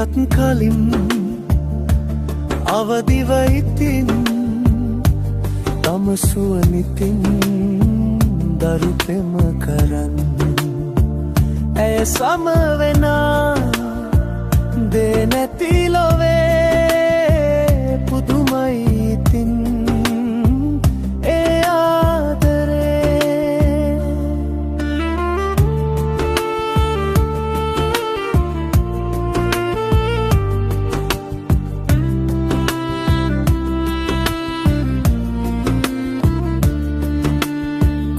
හිරුටත් කලින් අවදිව ඉතින් තම සුවනිතින් දරු පෙම කරන් ඇය සමවෙනා දේ නැති ලොවේ පුදුමයි ඉතින් ඒ ආදරේ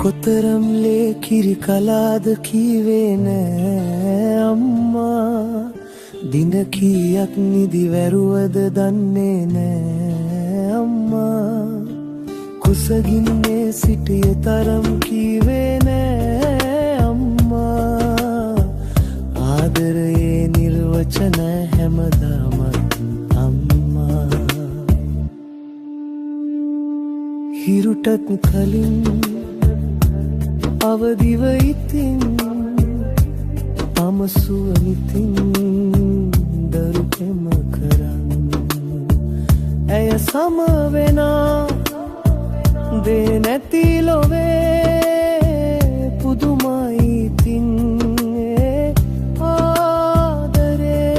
කොතරම් ලේ කිරි කලාද කීවේ නෑ අම්මා දින කීයක් නිදි වැරුවද දන්නේ නෑ අම්මා කුසගින්නේ සිටිය තරම් කීවේ නෑ අම්මා ආදරයේ නිර්වචන හැමදාමත් අම්මා හිරුටත් කලින් අවදිව ඉතින් තම සුවනිතින් දරු පෙම කරන් ඇය සමවෙනා දේ නැති ලොවේ පුදුමයි ඉතින් ඒ ආදරේ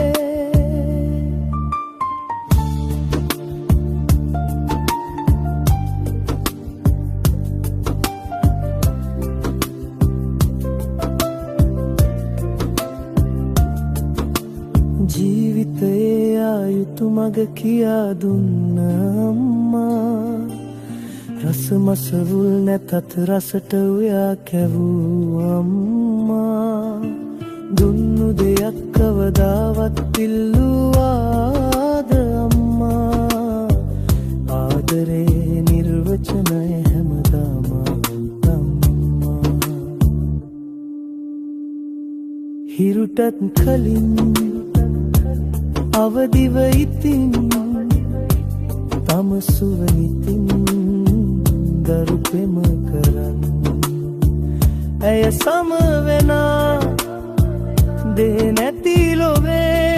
ජීවිතයේ ආයුතු මග කියා දුන්න අම්මා රස මසවුල් නැතත් රසට උයා කැවූ අම්මා දුන්නු දෙයක් කවදාවත් ඉල්ලුවාද අම්මා ආදරේ නිර්වචනය හැමදාම අම්මා හිරුටත් කලින් අවදිව ඉතින් තම සුවනිතින් දරු පෙම කරන් ඇය සමවෙනා දේ නැති ලොවේ